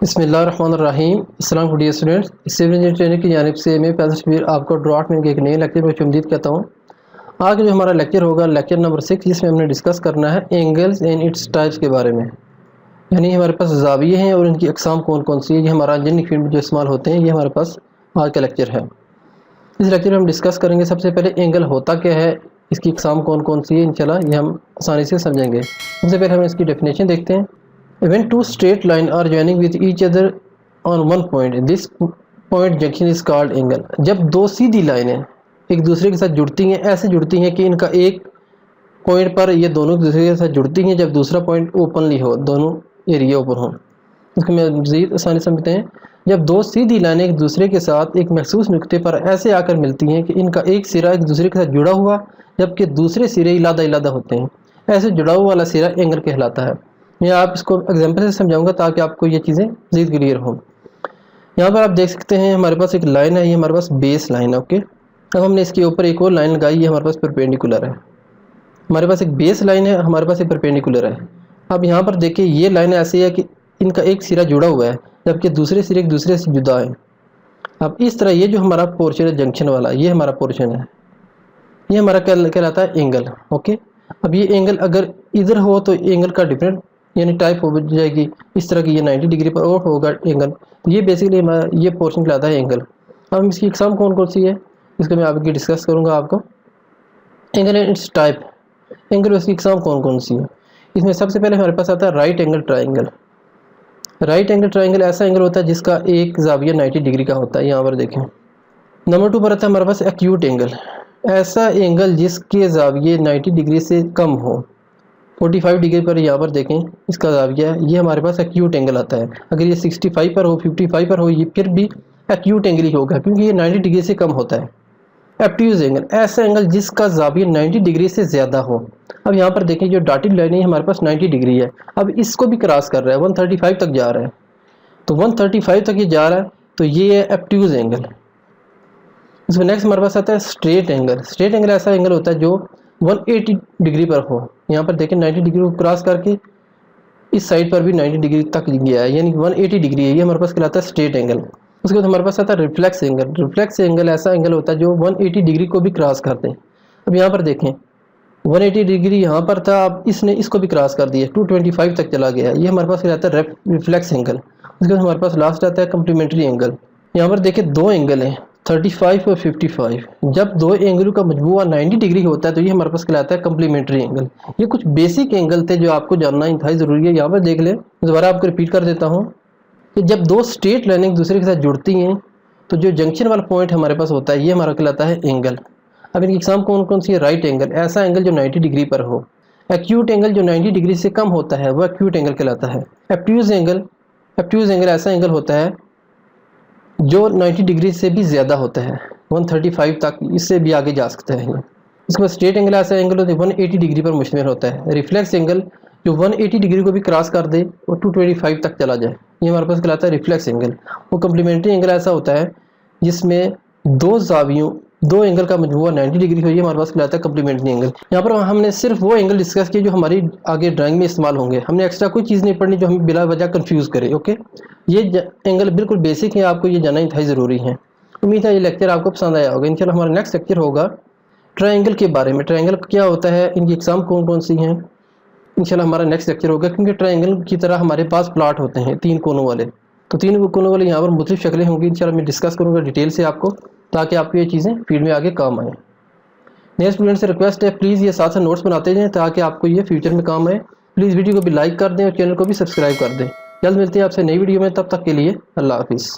बिस्मिल्लाहिर्रहमानिर्रहीम। अस्सलाम dear students, civil engineering training की जानिब से मैं फैज़ल शब्बीर आपको ड्रॉट में एक नए लेक्चर में खुशामदीद कहता हूँ। आगे जो हमारा लेक्चर होगा लेक्चर नंबर 6, जिसमें हमने डिस्कस करना है एंगल्स एंड इट्स टाइप्स के बारे में। यानी हमारे पास ज़ाविये हैं और इनकी अक़साम कौन कौन सी है, ये हमारा इंजीनियरिंग फील्ड में जो इस्तेमाल होते हैं, ये हमारे पास आज का लेक्चर है। इस लेक्चर में हम डिस्कस करेंगे सबसे पहले एंगल होता क्या है, इसकी अक़साम कौन कौन सी है, इंशाल्लाह ये हम आसानी से समझेंगे। सबसे पहले हम इसकी डेफिनेशन देखते हैं। When two straight lines are joining with each other on one point, this point junction is called angle। जब दो सीधी लाइनें एक दूसरे के साथ जुड़ती हैं, ऐसे जुड़ती हैं कि इनका एक पॉइंट पर ये दोनों एक दूसरे के साथ जुड़ती हैं, जब दूसरा पॉइंट ओपनली हो, दोनों एरिया ओपन हो। इसको मैं मज़ीद आसानी समझते हैं। जब दो सीधी लाइनें एक दूसरे के साथ एक मखसूस नुक्ते पर ऐसे आकर मिलती हैं कि इनका एक सिरा एक दूसरे के साथ जुड़ा हुआ जबकि दूसरे सिरे इलादा इलादा होते हैं, ऐसे जुड़ा हुआ वाला सिरा एंगल कहलाता है। मैं आप इसको एग्जांपल से समझाऊंगा ताकि आपको ये चीज़ें मज़ीद क्लियर हो। यहाँ पर आप देख सकते हैं हमारे पास एक लाइन है, ये हमारे पास बेस लाइन है। ओके, अब हमने इसके ऊपर एक और लाइन लगाई, ये हमारे पास परपेंडिकुलर है। हमारे पास एक बेस लाइन है, हमारे पास एक परपेंडिकुलर है। अब यहाँ पर देखिए ये लाइन ऐसी है कि इनका एक सिरा जुड़ा हुआ है जबकि दूसरे सिरे एक दूसरे से जुदा है। अब इस तरह ये जो हमारा पोर्शन है जंक्शन वाला, ये हमारा पोर्शन है, ये हमारा कहलाता है एंगल। ओके, अब ये एंगल अगर इधर हो तो एंगल का डिफरेंट यानी टाइप हो जाएगी, इस तरह की ये 90 डिग्री पर और होगा एंगल। ये बेसिकली ये पोर्शन कहलाता है एंगल। अब इसकी एग्जाम कौन कौन सी है, इसको मैं आगे डिस्कस करूँगा आपको। Angle and it's type, angle उसकी एग्जाम कौन कौन सी है। इसमें सबसे पहले हमारे पास आता है right angle triangle. Right angle triangle ऐसा एंगल होता है जिसका एक ज़ाविया 90 डिग्री का होता है। यहाँ पर देखें नंबर 2 पर आता है हमारे पास एक्यूट एंगल। ऐसा एंगल जिसके ज़ाविये 90 डिग्री से कम हो, 45 डिग्री पर यहाँ पर देखें इसका ज़ाविया, ये हमारे पास एक्यूट एंगल आता है। अगर ये 65 पर हो, 55 पर हो, ये फिर भी एक्यूट एंगल ही होगा क्योंकि ये 90 डिग्री से कम होता है। एब्ट्यूज एंगल, ऐसा एंगल जिसका ज़ाविया 90 डिग्री से ज़्यादा हो। अब यहाँ पर देखें जो डॉटेड लाइन है हमारे पास 90 डिग्री है, अब इसको भी क्रॉस कर रहा है, 135 तक जा रहा है, तो 135 तक ये जा रहा है, तो ये है एब्ट्यूज एंगल। इसमें नेक्स्ट हमारे पास आता है स्ट्रेट एंगल। स्ट्रेट एंगल ऐसा एंगल होता है जो 180 डिग्री पर हो। यहाँ पर देखें 90 डिग्री को क्रॉस करके इस साइड पर भी 90 डिग्री तक गया है, यानी 180 डिग्री है, ये हमारे पास कहलाता है स्ट्रेट एंगल। उसके बाद हमारे पास आता है रिफ्लेक्स एंगल। रिफ्लेक्स एंगल ऐसा एंगल होता है जो 180 डिग्री को भी क्रॉस करते हैं। अब यहाँ पर देखें 180 डिग्री यहाँ पर था, अब इसने इसको भी क्रॉस कर दिया, 225 तक चला गया, ये हमारे पास कहलाता है रिफ्लेक्स एंगल। उसके बाद हमारे पास लास्ट आता है कम्प्लीमेंट्री एंगल। यहाँ पर देखें दो एंगल हैं 35 और 55, जब दो एंगलों का मजमूआ 90 डिग्री होता है तो ये हमारे पास कहलाता है कम्प्लीमेंट्री एंगल। ये कुछ बेसिक एंगल थे जो आपको जानना इंतहाई ज़रूरी है। यहाँ पर देख लें, दोबारा आपको रिपीट कर देता हूँ कि जब दो स्ट्रेट लाइन एक दूसरे के साथ जुड़ती हैं तो जो जंक्शन वाला पॉइंट हमारे पास होता है ये हमारा कहलाता है एंगल। अब इनकी एग्जाम कौन कौन सी है। राइट एंगल, ऐसा एंगल जो 90 डिग्री पर हो। एक्यूट एंगल जो 90 डिग्री से कम होता है वह एक्यूट एंगल कहलाता है। एब्ट्यूज एंगल, एब्ट्यूज एंगल ऐसा एंगल होता है जो 90 डिग्री से भी ज़्यादा होता है, 135 तक, इससे भी आगे जा सकता है। इसके बाद स्ट्रेट एंगल ऐसा एंगल होता है 180 डिग्री पर मुश्तमिल होता है। रिफ्लेक्स एंगल जो 180 डिग्री को भी क्रॉस कर दे और 225 तक चला जाए, ये हमारे पास कहलाता है रिफ्लेक्स एंगल। वो कम्प्लीमेंट्री एंगल ऐसा होता है जिसमें दो ज़ावियों दो एंगल का मजमूआ 90 डिग्री हो, ये हमारे पास कहलाता है कम्प्लीमेंट्री एंगल। यहाँ पर हमने सिर्फ वो एंगल डिस्कस किए जो हमारी आगे ड्राइंग में इस्तेमाल होंगे, हमने एक्स्ट्रा कोई चीज़ नहीं पढ़नी जो हमें बिला वजह कंफ्यूज करे। ओके, ये एंगल बिल्कुल बेसिक है, आपको ये जानना इंतहाई ज़रूरी है। उम्मीद है ये लेक्चर आपको पसंद आया होगा। इंशाल्लाह हमारा नेक्स्ट लेक्चर होगा ट्रायंगल के बारे में। ट्रायंगल क्या होता है, इनकी एग्जाम कौन कौन सी हैं, इंशाल्लाह हमारा नेक्स्ट लेक्चर होगा। क्योंकि ट्रायंगल की तरह हमारे पास प्लॉट होते हैं 3 कोनों वाले, तो 3 कोनों वाले यहाँ पर मुख्तलिफ शक्लें होंगी। इंशाल्लाह मैं डिस्कस करूँगा डिटेल से आपको, ताकि आपको ये चीज़ें फील्ड में आगे काम आए। नए स्टूडेंट से रिक्वेस्ट है प्लीज़ ये साथ साथ नोट्स बनाते जाएँ ताकि आपको ये फ्यूचर में काम आए। प्लीज़ वीडियो को भी लाइक कर दें और चैनल को भी सब्सक्राइब कर दें। जल्द मिलते हैं आपसे नई वीडियो में, तब तक के लिए अल्लाह हाफिज़।